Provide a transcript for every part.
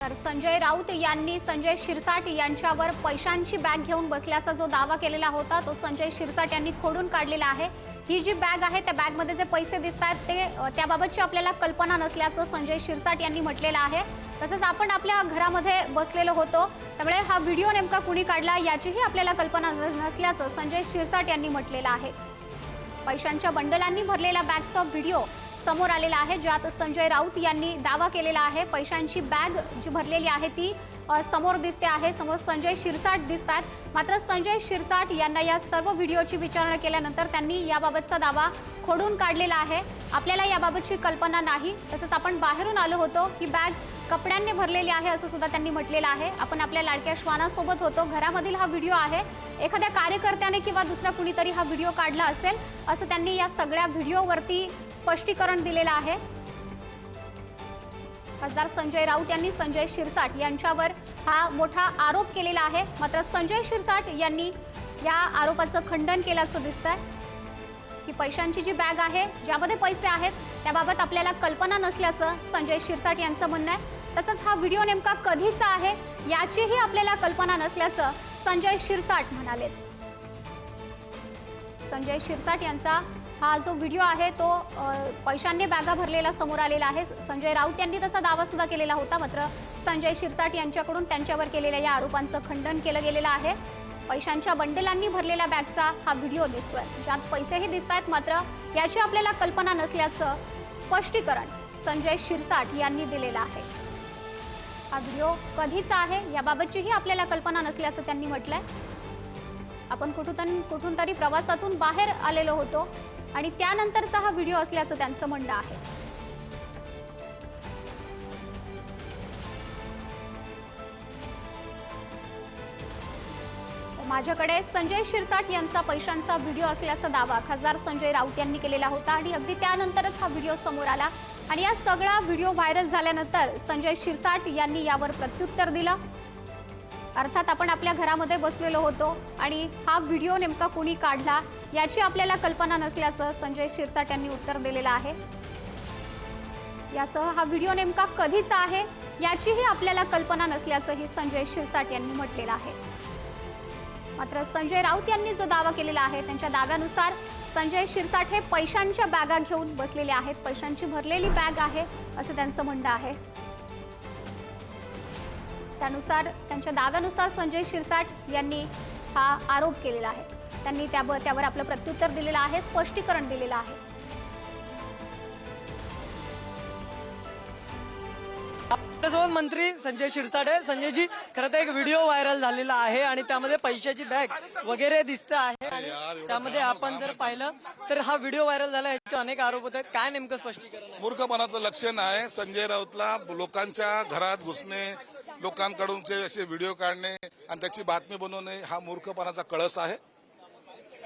तर संजय राऊत यांनी संजय शिरसाट यांच्यावर पैशांची बॅग घेऊन बसल्याचा जो दावा केलेला होता तो संजय शिरसाट यांनी खोडून काढलेला आहे। ही जी बॅग आहे त्या बॅगमध्ये जे पैसे दिसतात ते त्याबाबतची आपल्याला कल्पना नसल्याचं संजय शिरसाट यांनी म्हटलेलं आहे। तसंच आपण आपल्या घरामध्ये बसलेलो होतो त्यामुळे हा व्हिडिओ नेमका कुणी काढला याचीही आपल्याला कल्पना नसल्याचं संजय शिरसाट यांनी म्हटलेलं आहे। पैशांच्या बंडलांनी भरलेला बॅगचा व्हिडिओ समोर आलेला आहे ज्यात संजय राऊत यांनी दावा केलेला आहे। पैशांची बॅग जी भरलेली आहे ती समोर दिसते आहे। समोर संजय शिरसाट दिसतात। मात्र संजय शिरसाट यांना या सर्व व्हिडिओची विचारणा केल्यानंतर त्यांनी याबाबतचा दावा खोडून काढलेला आहे। आपल्याला याबाबतची कल्पना नाही। तसंच आपण बाहेरून आलो होतो ही बॅग कपड्यांनी भरलेली आहे असं सुद्धा त्यांनी म्हटलेलं आहे। आपण आपल्या लाडक्या श्वानासोबत होतो, घरामधील हा व्हिडिओ आहे। एखाद्या कार्यकर्त्याने किंवा दुसरा कुणीतरी हा व्हिडिओ काढला असेल असं त्यांनी या सगळ्या व्हिडिओवरती स्पष्टीकरण दिलेलं आहे। खासदार संजय राऊत यांनी संजय शिरसाट यांच्यावर हा मोठा आरोप केलेला आहे। मात्र संजय शिरसाट यांनी या आरोपाचं खंडन केल्याचं दिसतंय की पैशांची जी बॅग आहे ज्यामध्ये पैसे आहेत त्याबाबत आपल्याला कल्पना नसल्याचं संजय शिरसाट यांचं म्हणणं आहे। तसंच हा व्हिडिओ नेमका कधीचा आहे याचीही आपल्याला कल्पना नसल्याचं संजय शिरसाट म्हणाले। संजय शिरसाट यांचा हा जो व्हिडिओ आहे तो पैशांनी बॅगा भरलेला समोर आलेला आहे। संजय राऊत यांनी तसा दावा सुद्धा केलेला होता। मात्र संजय शिरसाट यांच्याकडून त्यांच्यावर केलेल्या या आरोपांचं खंडन केलं गेलेलं आहे। पैशांच्या बंडलांनी भरलेल्या बॅगचा हा व्हिडिओ दिसतोय ज्यात पैसेही दिसतात मात्र याची आपल्याला कल्पना नसल्याचं स्पष्टीकरण संजय शिरसाट यांनी दिलेलं आहे। हा व्हिडिओ कधीचा आहे याबाबतचीही आपल्याला कल्पना नसल्याचं त्यांनी म्हटलंय। आपण कुठून तरी प्रवासातून बाहेर आलेलो होतो आणि त्यानंतरचा हा व्हिडिओ असल्याचं त्यांचं म्हणणं आहे। माझ्याकडे संजय शिरसाट यांचा पैशांचा व्हिडिओ असल्याचा दावा खासदार संजय राऊत यांनी केलेला होता आणि अगदी त्यानंतरच हा व्हिडिओ समोर आला आणि या सगळा व्हिडिओ व्हायरल झाल्यानंतर संजय शिरसाट यांनी यावर प्रत्युत्तर दिलं। अर्थात आपण आपल्या घरामध्ये बसलेलो होतो आणि हा व्हिडिओ नेमका कुणी काढला याची आपल्याला कल्पना नसल्याचं संजय शिरसाट यांनी उत्तर दिलेलं आहे। यासह हा व्हिडिओ नेमका कधीचा आहे याचीही आपल्याला कल्पना नसल्याचंही संजय शिरसाट यांनी म्हटलेलं आहे। मात्र संजय राऊत यांनी जो दावा केलेला आहे त्यांच्या दाव्यानुसार संजय शिरसाट हे पैशांच्या बॅगा घेऊन बसलेले आहेत। पैशांची भरलेली बॅग आहे असं त्यांचं म्हणणं आहे। त्यानुसार त्यांच्या दाव्यानुसार संजय शिरसाट यांनी हा आरोप केलेला आहे। त्यांनी त्यावर आपलं प्रत्युत्तर दिलेलं आहे, स्पष्टीकरण दिलेलं आहे। आपल्यासोबत मंत्री संजय शिरसाट आहे। संजयजी, खरं तर एक व्हिडिओ व्हायरल झालेला आहे आणि त्यामध्ये पैशाची बॅग वगैरे दिसते आहे आणि त्यामध्ये आपण जर पाहिलं तर हा व्हिडिओ व्हायरल झाला याचे अनेक आरोप होत आहेत। काय नेमकं स्पष्टीकरण आहे? मूर्खपणाचं लक्षण आहे। संजय राऊतला लोकांच्या घरात घुसणे, लोकांकडूनचे असे व्हिडिओ काढणे आणि त्याची बातमी बनवणे हा मूर्खपणाचा कळस आहे।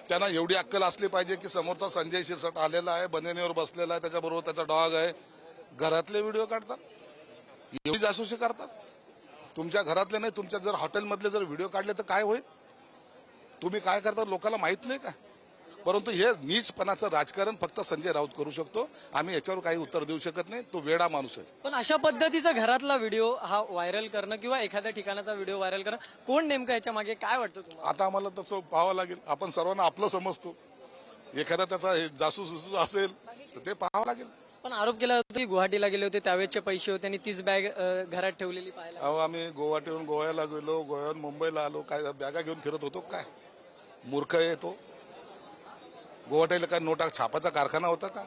त्यांना एवढी अक्कल असली पाहिजे की समोरचा संजय शिरसाट आलेला आहे, बनेनीवर बसलेला आहे, त्याच्याबरोबर त्याचा डॉग आहे, घरातले व्हिडिओ काढतात, एवढी जासूसी करतात। तुमच्या घरातले नाही, तुमच्या जर हॉटेलमधले जर व्हिडिओ काढले तर काय होईल? तुम्ही काय करता लोकांना माहित नाही का? परंतु हे नीचपणाचं राजकारण फक्त संजय राऊत करू शकतो। आम्ही याच्यावर काही उत्तर देऊ शकत नाही। तो वेडा माणूस आहे। पण अशा पद्धतीचा घरातला व्हिडिओ हा व्हायरल करणं किंवा एखाद्या ठिकाणाचा व्हिडिओ व्हायरल करणं कोण नेमकं याच्या मागे काय वाटतं तुम्हाला? आता आम्हाला तसं पाहावं लागेल। आपण सर्वांना आपलं समजतो, एखादा त्याचा जासूस असेल तर ते पाहावं लागेल। पण आरोप केला होता की गुवाहाटीला गेले होते त्यावेळेचे पैसे होते आणि तीच बॅग घरात ठेवलेली पाहायला। अहो, आम्ही गुवाहाटीहून गोव्याला गेलो, गोव्याहून मुंबईला आलो, काय बॅगा घेऊन फिरत होतो काय? मूर्ख आहे तो। गुवाहाटीला काय नोटा छापाचा कारखाना होता का?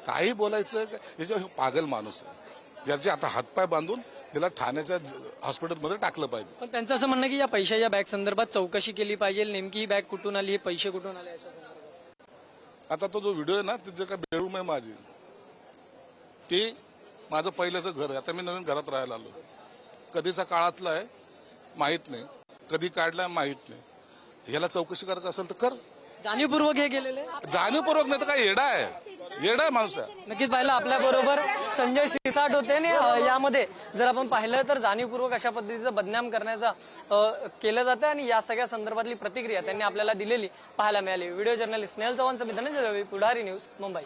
काही बोलायचं याच्या पागल माणूस आहे ज्याचे आता हातपाय बांधून त्याला ठाण्याच्या हॉस्पिटलमध्ये टाकलं पाहिजे। पण त्यांचं असं म्हणणं की या पैशाच्या बॅग संदर्भात चौकशी केली पाहिजे, नेमकी ही बॅग कुठून आली, पैसे कुठून आले याच्या संदर्भात। आता तो जो व्हिडिओ आहे ना त्याचे काय बेडरूम आहे माझी, ते माझं पहिल्याचं घर आहे। आता मी नवीन घरात राहायला आलो, कधीचा काळातला आहे माहित नाही, कधी काढलाय माहित नाही। याला चौकशी करायचं असेल तर कर। जाणीवपूर्वक हे केलेले? जाणीवपूर्वक नाही तर काय येडा आहे, येडा माणूस आहे। नक्कीच पाहिलं आपल्या बरोबर संजय शिरसाट होते आणि यामध्ये जर आपण पाहिलं तर जाणीवपूर्वक अशा पद्धतीचं बदनाम करण्याचा केलं जातं आणि या सगळ्या संदर्भातली प्रतिक्रिया त्यांनी आपल्याला दिलेली पाहायला मिळाली। व्हिडिओ जर्नलिस्ट स्नेहल चव्हाण, संविधान पुढारी न्यूज, मुंबई।